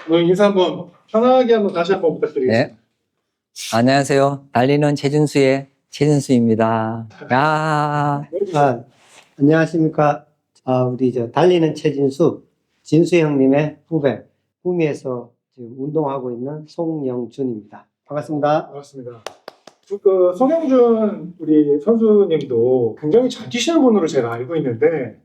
오늘 인사 한번 편하게 한번 다시 한번 부탁드리겠습니다. 네. 안녕하세요. 달리는 최준수의 최준수입니다. 야, 안녕하십니까. 우리 달리는 최진수, 진수 형님의 후배, 구미에서 지금 운동하고 있는 송영준입니다. 반갑습니다. 반갑습니다. 송영준 우리 선수님도 굉장히 잘 뛰시는 분으로 제가 알고 있는데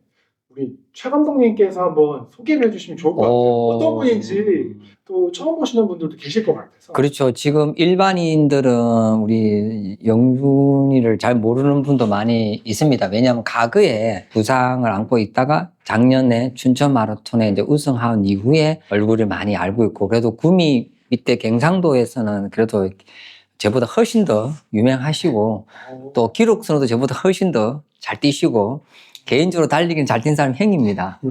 우리 최 감독님께서 한번 소개를 해주시면 좋을 것 같아요. 어떤 분인지 또 처음 보시는 분들도 계실 것 같아서. 그렇죠. 지금 일반인들은 우리 영준이를 잘 모르는 분도 많이 있습니다. 왜냐하면 과거에 부상을 안고 있다가 작년에 춘천 마라톤에 이제 우승한 이후에 얼굴을 많이 알고 있고, 그래도 구미 밑에 경상도에서는 그래도 저보다 훨씬 더 유명하시고 또 기록선수도 저보다 훨씬 더 잘 뛰시고 개인적으로 달리기는 잘 뛴 사람 형입니다.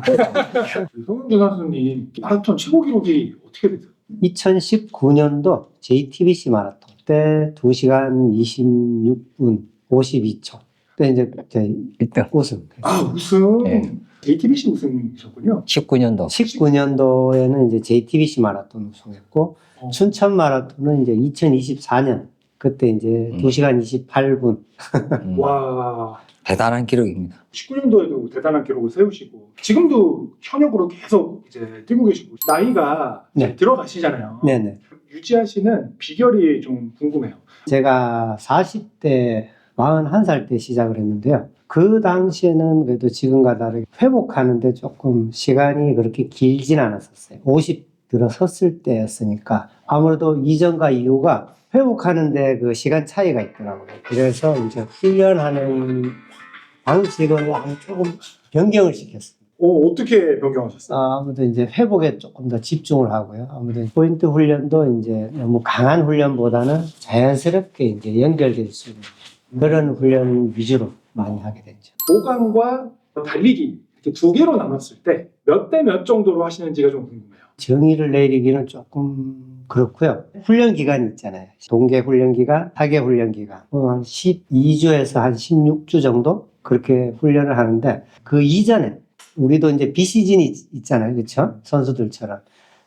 송영준 선수님 마라톤 최고 기록이 어떻게 되세요? 2019년도 JTBC 마라톤 때 2시간 26분 52초. 그때 이제 1등. 우승. 우승. 네. JTBC 우승이셨군요. 19년도. 19년도에는 이제 JTBC 마라톤 우승했고, 춘천 마라톤은 이제 2024년 그때 이제 2시간 28분. 와. 대단한 기록입니다. 19년도에도 대단한 기록을 세우시고 지금도 현역으로 계속 이제 뛰고 계시고 나이가 네. 들어가시잖아요. 네네. 유지하시는 비결이 좀 궁금해요. 제가 40대 41살 때 시작을 했는데요. 그 당시에는 그래도 지금과 다르게 회복하는데 조금 시간이 그렇게 길진 않았었어요. 50 들어섰을 때였으니까 아무래도 이전과 이후가 회복하는데 그 시간 차이가 있더라고요. 그래서 이제 훈련하는 방식을 조금 변경을 시켰어요. 어떻게 변경하셨어요? 아무래도 이제 회복에 조금 더 집중을 하고요. 아무래도 포인트 훈련도 이제 너무 강한 훈련보다는 자연스럽게 이제 연결될 수 있는 그런 훈련 위주로 많이 하게 됐죠. 보강과 달리기 이렇게 두 개로 나눴을 때 몇 대 몇 정도로 하시는지가 좀 궁금해요. 정의를 내리기는 조금 그렇고요. 훈련 기간이 있잖아요. 동계 훈련 기간, 하계 훈련 기간. 한 12주에서 한 16주 정도 그렇게 훈련을 하는데 그 이전에 우리도 이제 비시즌이 있잖아요. 그렇죠? 선수들처럼.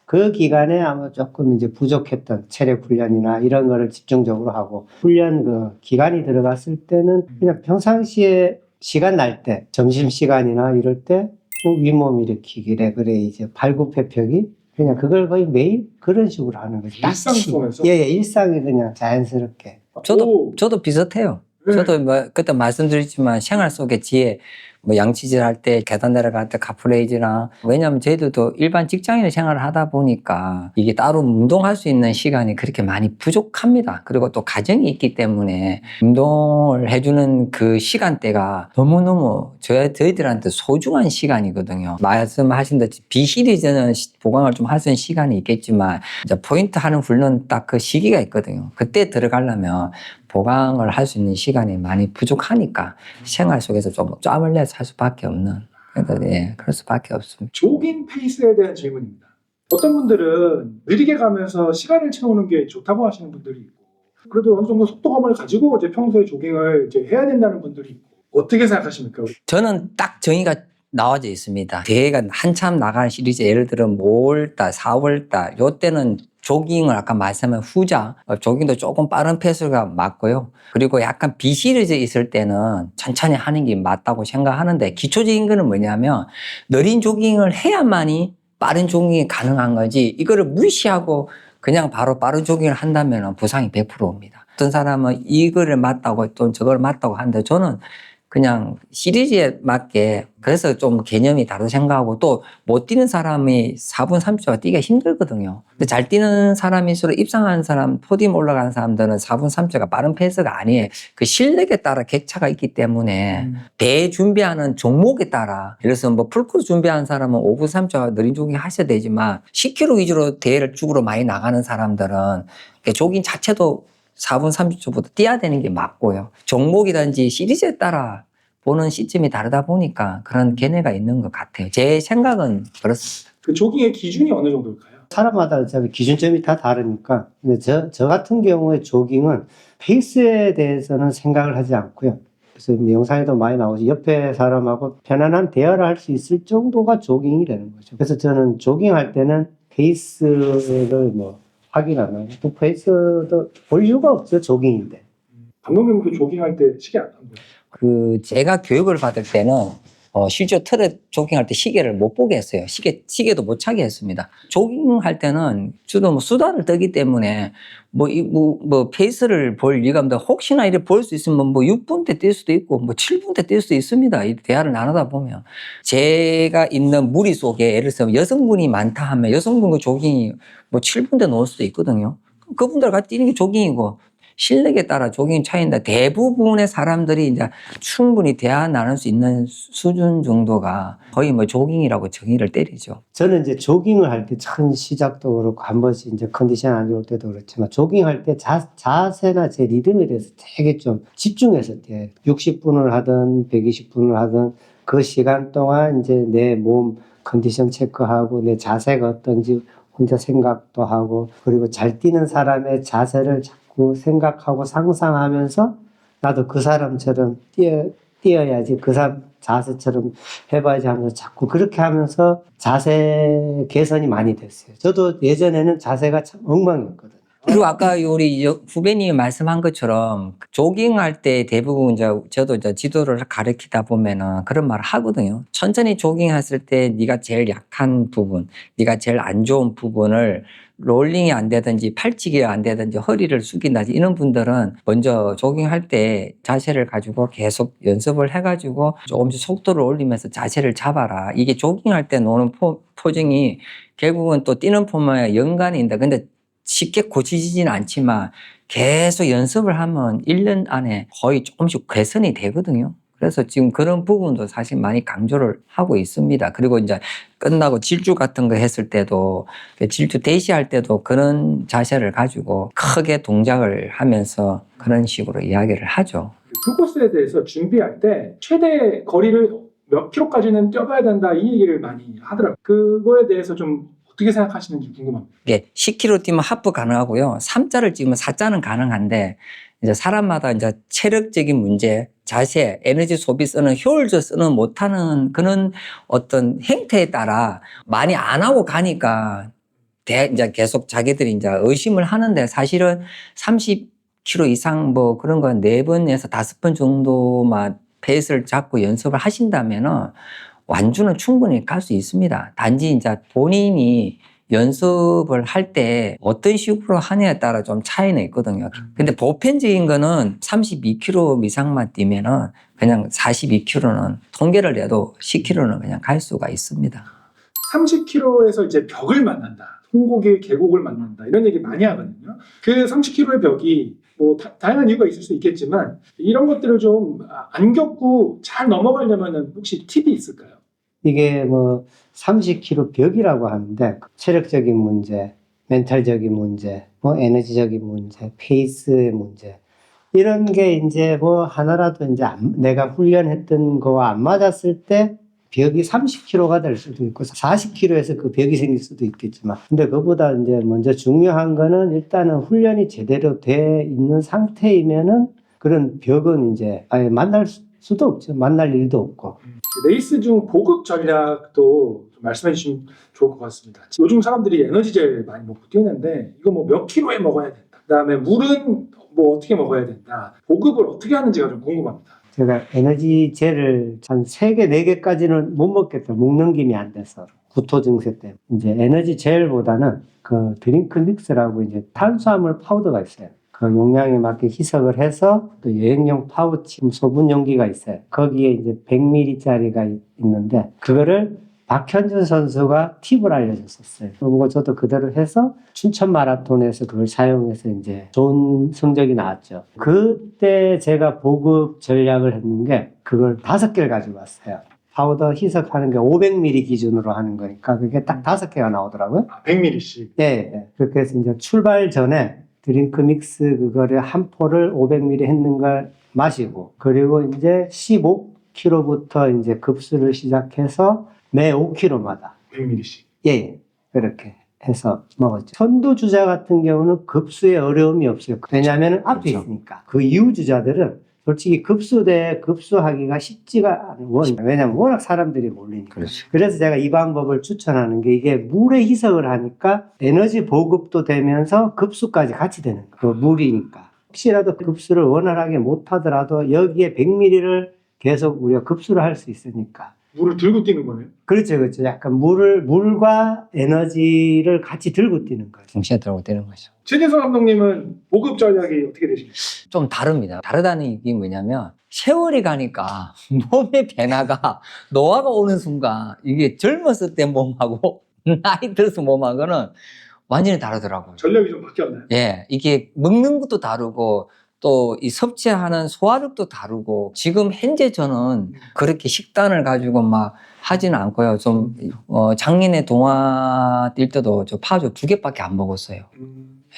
그 기간에 아마 조금 이제 부족했던 체력 훈련이나 이런 거를 집중적으로 하고 훈련 그 기간이 들어갔을 때는 그냥 평상시에 시간 날 때 점심시간이나 이럴 때 윗몸 일으키기래 그래 이제 발굽혀펴기 그냥 그걸 거의 매일 그런 식으로 하는 거죠. 일상 속에서? 예, 일상이 그냥 자연스럽게. 저도 비슷해요. 네. 저도 뭐 그때 말씀드렸지만 생활 속의 지혜, 뭐 양치질 할 때, 계단 내려갈 때 카프레이즈나, 왜냐하면 저희들도 일반 직장인 생활을 하다 보니까 이게 따로 운동할 수 있는 시간이 그렇게 많이 부족합니다. 그리고 또 가정이 있기 때문에 운동을 해주는 그 시간대가 너무너무 저희들한테 소중한 시간이거든요. 말씀하신 듯이 비시리즈는 보강을 좀 할 수 있는 시간이 있겠지만 이제 포인트 하는 훈련 딱 그 시기가 있거든요. 그때 들어가려면 보강을 할 수 있는 시간이 많이 부족하니까 생활 속에서 좀 짬을 내서 할 수밖에 없는, 그러니까 예, 그럴 수밖에 없습니다. 조깅 페이스에 대한 질문입니다. 어떤 분들은 느리게 가면서 시간을 채우는 게 좋다고 하시는 분들이 있고 그래도 어느 정도 속도감을 가지고 이제 평소에 조깅을 이제 해야 된다는 분들이 있고 어떻게 생각하십니까? 저는 딱 정의가 나와져 있습니다. 대회가 한참 나가는 시리즈, 예를 들어 5월달, 4월달, 요때는 조깅을 아까 말씀한 후자, 조깅도 조금 빠른 페이스가 맞고요. 그리고 약간 비시리즈 있을 때는 천천히 하는 게 맞다고 생각하는데, 기초적인 거는 뭐냐면 느린 조깅을 해야만이 빠른 조깅이 가능한 거지, 이거를 무시하고 그냥 바로 빠른 조깅을 한다면 부상이 100%입니다. 어떤 사람은 이거를 맞다고 또 저걸 맞다고 하는데, 저는 그냥 시리즈에 맞게, 그래서 좀 개념이 다르다 생각하고, 또 못 뛰는 사람이 4분 30초가 뛰기가 힘들거든요. 근데 잘 뛰는 사람일수록 입상하는 사람, 포디움 올라가는 사람들은 4분 30초가 빠른 페이스가 아니에요. 그 실력에 따라 격차가 있기 때문에 대회 준비하는 종목에 따라, 예를 들어서 뭐 풀코스 준비하는 사람은 5분 30초가 느린 조깅 하셔야 되지만 10km 위주로 대회를 쭉으로 많이 나가는 사람들은 조깅 자체도 4분 30초보다 뛰어야 되는 게 맞고요. 종목이든지 시리즈에 따라 보는 시점이 다르다 보니까 그런 견해가 있는 것 같아요. 제 생각은 그렇습니다. 그 조깅의 기준이 어느 정도일까요? 사람마다 어차피 기준점이 다 다르니까. 근데 저 같은 경우에 조깅은 페이스에 대해서는 생각을 하지 않고요. 그래서 영상에도 많이 나오지, 옆에 사람하고 편안한 대화를 할 수 있을 정도가 조깅이 되는 거죠. 그래서 저는 조깅할 때는 페이스를 뭐 확인하는 또 페이스도 볼 이유가 없죠. 조깅인데. 감독님도 조깅할 때 시계 안 한대요? 제가 교육을 받을 때는 실제 틀에 조깅할 때 시계를 못 보게 했어요. 시계도 못 차게 했습니다. 조깅할 때는 주로 뭐 수다를 떨기 때문에 페이스를 볼 리가 없는데 혹시나 이래 볼 수 있으면 뭐 6분 때 뛸 수도 있고 뭐 7분 때 뛸 수도 있습니다. 이 대화를 나누다 보면. 제가 있는 무리 속에 예를 들어서 여성분이 많다 하면 여성분과 조깅이 뭐 7분 때 놓을 수도 있거든요. 그분들 같이 뛰는 게 조깅이고 실력에 따라 조깅 차이인데 대부분의 사람들이 이제 충분히 대화 나눌 수 있는 수준 정도가 거의 뭐 조깅이라고 정의를 때리죠. 저는 이제 조깅을 할 때 첫 시작도 그렇고 한 번씩 이제 컨디션 안 좋을 때도 그렇지만 조깅할 때 자세나 제 리듬에 대해서 되게 좀 집중해서 뛰어요. 60분을 하든 120분을 하든 그 시간 동안 이제 내 몸 컨디션 체크하고 내 자세가 어떤지 혼자 생각도 하고 그리고 잘 뛰는 사람의 자세를 자꾸 생각하고 상상하면서 나도 그 사람처럼 뛰어야지 그 사람 자세처럼 해봐야지 하면서 자꾸 그렇게 하면서 자세 개선이 많이 됐어요. 저도 예전에는 자세가 참 엉망이었거든요. 그리고 아까 우리 후배님이 말씀한 것처럼 조깅할 때 대부분 저도 이제 지도를 가르치다 보면은 그런 말을 하거든요. 천천히 조깅했을 때 네가 제일 약한 부분, 네가 제일 안 좋은 부분을 롤링이 안 되든지 팔찌기가 안 되든지 허리를 숙인다든지 이런 분들은 먼저 조깅할 때 자세를 가지고 계속 연습을 해가지고 조금씩 속도를 올리면서 자세를 잡아라. 이게 조깅할 때 노는 포징이 결국은 또 뛰는 폼과 연관이 있는데 근데 쉽게 고치지는 않지만 계속 연습을 하면 1년 안에 거의 조금씩 개선이 되거든요. 그래서 지금 그런 부분도 사실 많이 강조를 하고 있습니다. 그리고 이제 끝나고 질주 같은 거 했을 때도 질주 대시할 때도 그런 자세를 가지고 크게 동작을 하면서 그런 식으로 이야기를 하죠. 풀코스에 대해서 준비할 때 최대 거리를 몇 킬로까지는 뛰어가야 된다 이 얘기를 많이 하더라고요. 그거에 대해서 좀 어떻게 생각하시는지 궁금합니다. 이게 10km 뛰면 하프 가능하고요. 3자를 찍으면 4자는 가능한데 이제 사람마다 이제 체력적인 문제, 자세, 에너지 소비 쓰는 효율적 쓰는 못하는 그런 어떤 행태에 따라 많이 안 하고 가니까 이제 계속 자기들이 이제 의심을 하는데 사실은 30km 이상 뭐 그런 건 4번에서 5번 정도만 페이스를 잡고 연습을 하신다면은 완주는 충분히 갈 수 있습니다. 단지 이제 본인이 연습을 할 때 어떤 식으로 하냐에 따라 좀 차이는 있거든요. 근데 보편적인 거는 32km 이상만 뛰면은 그냥 42km는 통계를 내도 10km는 그냥 갈 수가 있습니다. 30km에서 이제 벽을 만난다. 통곡의 계곡을 만난다. 이런 얘기 많이 하거든요. 그 30km의 벽이 뭐 다양한 이유가 있을 수 있겠지만 이런 것들을 좀 안 겪고 잘 넘어가려면 혹시 팁이 있을까요? 이게 뭐 30km 벽이라고 하는데 체력적인 문제, 멘탈적인 문제, 뭐 에너지적인 문제, 페이스의 문제 이런 게 이제 뭐 하나라도 이제 내가 훈련했던 거와 안 맞았을 때 벽이 30km가 될 수도 있고 40km에서 그 벽이 생길 수도 있겠지만 근데 그보다 이제 먼저 중요한 거는 일단은 훈련이 제대로 돼 있는 상태이면은 그런 벽은 이제 아예 만날 수도 없죠. 만날 일도 없고. 레이스 중 보급 전략도 좀 말씀해 주시면 좋을 것 같습니다. 요즘 사람들이 에너지젤 많이 먹고 뛰는데 이거 뭐 몇 킬로에 먹어야 된다. 그다음에 물은 뭐 어떻게 먹어야 된다. 보급을 어떻게 하는지가 좀 궁금합니다. 제가 에너지 젤을 한 3개, 4개까지는 못 먹겠다. 목 넘김이 안 돼서. 구토 증세 때문에. 이제 에너지 젤보다는 그 드링크 믹스라고 이제 탄수화물 파우더가 있어요. 그 용량에 맞게 희석을 해서 또 여행용 파우치, 소분 용기가 있어요. 거기에 이제 100ml짜리가 있는데 그거를 박현준 선수가 팁을 알려줬었어요. 그리고 저도 그대로 해서 춘천 마라톤에서 그걸 사용해서 이제 좋은 성적이 나왔죠. 그때 제가 보급 전략을 했는 게 그걸 5개를 가지고 왔어요. 파우더 희석하는 게 500ml 기준으로 하는 거니까 그게 딱 5개가 나오더라고요. 100ml씩. 네. 그렇게 해서 이제 출발 전에 드링크 믹스 그거를 한 포를 500ml 했는 걸 마시고 그리고 이제 15km부터 이제 급수를 시작해서 매 5km마다 100ml씩. 예, 그렇게 해서 먹었죠. 선두주자 같은 경우는 급수에 어려움이 없어요. 왜냐하면 앞에 그렇죠. 있으니까. 그 이후 주자들은 솔직히 급수 대 급수하기가 쉽지가 않은 왜냐면 워낙 사람들이 몰리니까. 그렇죠. 그래서 제가 이 방법을 추천하는 게 이게 물에 희석을 하니까 에너지 보급도 되면서 급수까지 같이 되는 거예요. 물이니까. 혹시라도 급수를 원활하게 못하더라도 여기에 100ml를 계속 우리가 급수를 할 수 있으니까. 물을 들고 뛰는 거네요. 그렇죠, 그렇죠. 약간 물과 에너지를 같이 들고 뛰는 거죠. 동시에 들고 뛰는 거죠. 최진성 감독님은 보급 전략이 어떻게 되십니까? 좀 다릅니다. 다르다는 게 뭐냐면 세월이 가니까 몸의 변화가 노화가 오는 순간 이게 젊었을 때 몸하고 나이 들어서 몸하고는 완전히 다르더라고요. 전략이 좀 바뀌었나요? 예, 이게 먹는 것도 다르고 또 이 섭취하는 소화력도 다르고 지금 현재 저는 그렇게 식단을 가지고 막 하지는 않고요. 좀 작년에 동화 뛸 때도 저 파주 2개밖에 안 먹었어요.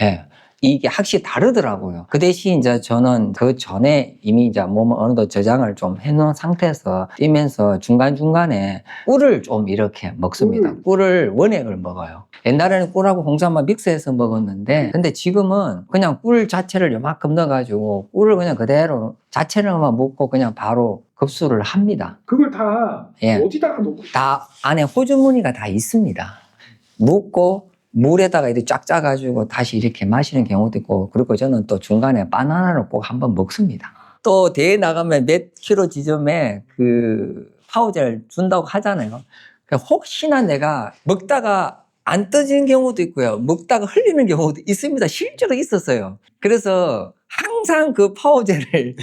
예. 이게 확실히 다르더라고요. 그 대신 이제 저는 그 전에 이미 이제 몸을 어느 정도 저장을 좀 해놓은 상태에서 뛰면서 중간중간에 꿀을 좀 이렇게 먹습니다. 꿀을 원액을 먹어요. 옛날에는 꿀하고 홍삼만 믹스해서 먹었는데, 근데 지금은 그냥 꿀 자체를 요만큼 넣어가지고 꿀을 그냥 그대로 자체를만 먹고 그냥 바로 급수를 합니다. 그걸 다 예. 어디다가 놓고 다 안에 호주머니가 다 있습니다. 묵고 물에다가 이렇게 쫙 짜가지고 다시 이렇게 마시는 경우도 있고, 그리고 저는 또 중간에 바나나를 꼭 한번 먹습니다. 또 대회 나가면 몇 킬로 지점에 그 파우젤 준다고 하잖아요. 혹시나 내가 먹다가 안 떠지는 경우도 있고요. 먹다가 흘리는 경우도 있습니다. 실제로 있었어요. 그래서 항상 그 파우젤을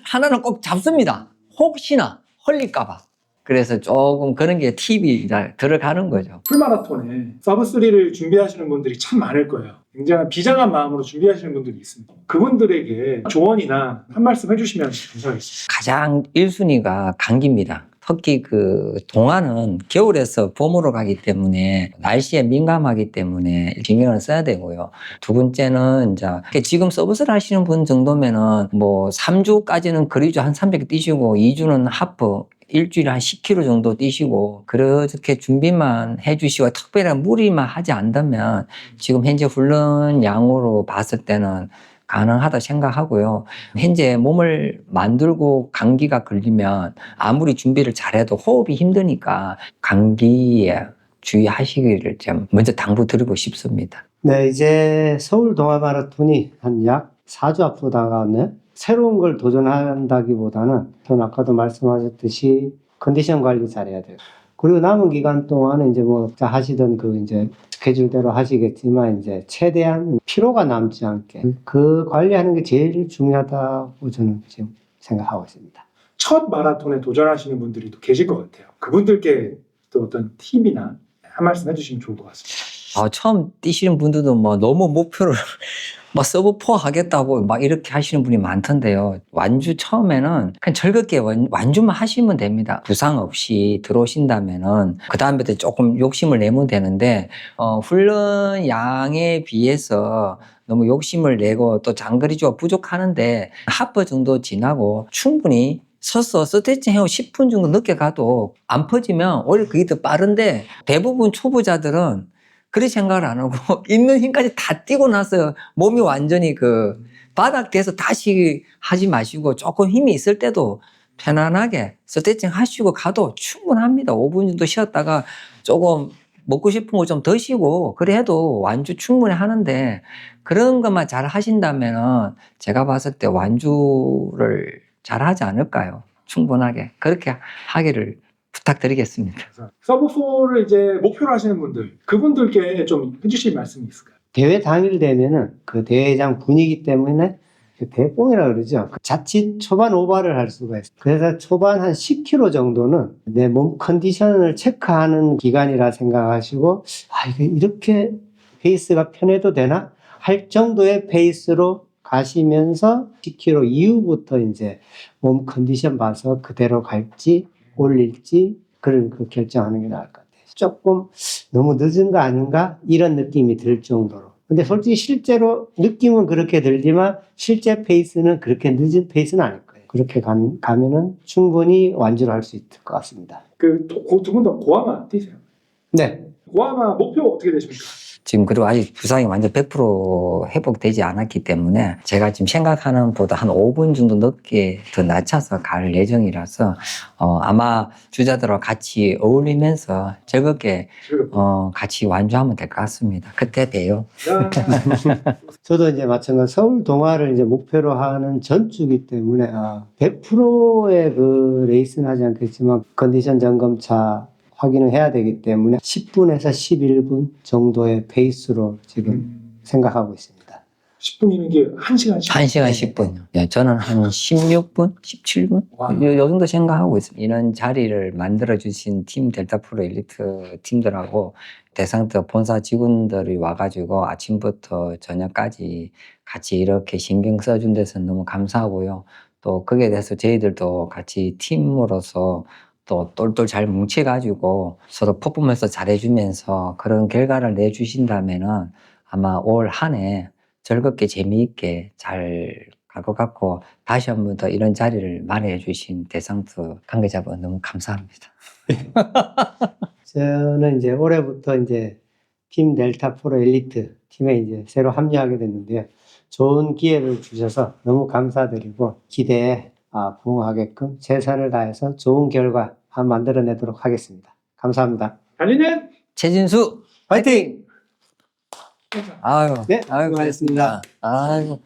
하나는 꼭 잡습니다. 혹시나 흘릴까봐. 그래서 조금 그런 게 팁이 들어가는 거죠. 풀마라톤에 서브3를 준비하시는 분들이 참 많을 거예요. 굉장히 비장한 마음으로 준비하시는 분들이 있습니다. 그분들에게 조언이나 한 말씀 해주시면 감사하겠습니다. 가장 1순위가 감기입니다. 특히 그 동화는 겨울에서 봄으로 가기 때문에 날씨에 민감하기 때문에 신경을 써야 되고요. 두 번째는 이제 지금 서비스를 하시는 분 정도면은 뭐 3주까지는 거리주 한 300 뛰시고 2주는 하프 일주일에 한 10km 정도 뛰시고 그렇게 준비만 해주시고 특별한 무리만 하지 않다면 지금 현재 훈련 양으로 봤을 때는 가능하다 생각하고요. 현재 몸을 만들고 감기가 걸리면 아무리 준비를 잘해도 호흡이 힘드니까 감기에 주의하시기를 좀 먼저 당부드리고 싶습니다. 네, 이제 서울 동아 마라톤이 한 약 4주 앞으로 다가왔네요. 새로운 걸 도전한다기보다는 전 아까도 말씀하셨듯이 컨디션 관리 잘해야 돼요. 그리고 남은 기간 동안은 이제 뭐 하시던 그 이제 스케줄대로 하시겠지만 이제 최대한 피로가 남지 않게 그 관리하는 게 제일 중요하다고 저는 지금 생각하고 있습니다. 첫 마라톤에 도전하시는 분들이 또 계실 것 같아요. 그분들께 또 어떤 팁이나 한 말씀 해주시면 좋을 것 같습니다. 처음 뛰시는 분들도 뭐 너무 목표를 막 서브4 하겠다고 막 이렇게 하시는 분이 많던데요. 완주 처음에는 그냥 즐겁게 완주만 하시면 됩니다. 부상 없이 들어오신다면은 그 다음부터 조금 욕심을 내면 되는데 훈련 양에 비해서 너무 욕심을 내고 또 장거리주가 부족하는데 하프 정도 지나고 충분히 서서 스트레칭 해고 10분 정도 늦게 가도 안 퍼지면 오히려 그게 더 빠른데 대부분 초보자들은 그렇게 생각을 안 하고 있는 힘까지 다 뛰고 나서 몸이 완전히 그 바닥 돼서 다시 하지 마시고 조금 힘이 있을 때도 편안하게 스트레칭 하시고 가도 충분합니다. 5분 정도 쉬었다가 조금 먹고 싶은 거 좀 드시고 그래 해도 완주 충분히 하는데 그런 것만 잘 하신다면 제가 봤을 때 완주를 잘 하지 않을까요? 충분하게 그렇게 하기를 부탁드리겠습니다. 서브4를 이제 목표로 하시는 분들, 그분들께 좀 해주실 말씀이 있을까요? 대회 당일 되면은 그 대회장 분위기 때문에 대뽕이라 그러죠. 자칫 초반 오버를 할 수가 있어요. 그래서 초반 한 10km 정도는 내 몸 컨디션을 체크하는 기간이라 생각하시고 이게 이렇게 페이스가 편해도 되나? 할 정도의 페이스로 가시면서 10km 이후부터 이제 몸 컨디션 봐서 그대로 갈지 올릴지 그런 그 결정하는 게 나을 것 같아요. 조금 너무 늦은 거 아닌가? 이런 느낌이 들 정도로. 근데 솔직히 실제로 느낌은 그렇게 들지만 실제 페이스는 그렇게 늦은 페이스는 아닐 거예요. 그렇게 가면은 충분히 완주를 할 수 있을 것 같습니다. 그 두 분 다 고아마 뛰세요? 네. 고아마 목표 어떻게 되십니까? 지금 그리고 아직 부상이 완전 100% 회복되지 않았기 때문에 제가 지금 생각하는 것보다 한 5분 정도 늦게 더 낮춰서 갈 예정이라서 아마 주자들과 같이 어울리면서 즐겁게 같이 완주하면 될 것 같습니다. 그때 봬요. 저도 이제 마찬가지로 서울 동아를 이제 목표로 하는 전주기 때문에 100%의 그 레이스는 하지 않겠지만 컨디션 점검차 확인을 해야 되기 때문에 10분에서 11분 정도의 페이스로 지금 생각하고 있습니다. 10분이면 이게 1시간 1시간 10분. 예, 저는 한 16분, 17분? 와. 요 정도 생각하고 있습니다. 이런 자리를 만들어주신 팀 델타프로 엘리트 팀들하고 대상트 본사 직원들이 와가지고 아침부터 저녁까지 같이 이렇게 신경 써준 데서 너무 감사하고요. 또 거기에 대해서 저희들도 같이 팀으로서 또 똘똘 잘 뭉쳐가지고 서로 퍼포먼스 잘해주면서 그런 결과를 내주신다면은 아마 올 한 해 즐겁게 재미있게 잘 갈 것 같고 다시 한 번 더 이런 자리를 마련해 주신 대상트 관계자분 너무 감사합니다. 저는 이제 올해부터 이제 팀 델타 프로 엘리트 팀에 이제 새로 합류하게 됐는데요. 좋은 기회를 주셔서 너무 감사드리고 기대에 부응하게끔 최선을 다해서 좋은 결과 만들어내도록 하겠습니다. 감사합니다. 달리는 최진수 화이팅! 아유, 네, 아유, 수고하셨습니다. 아유.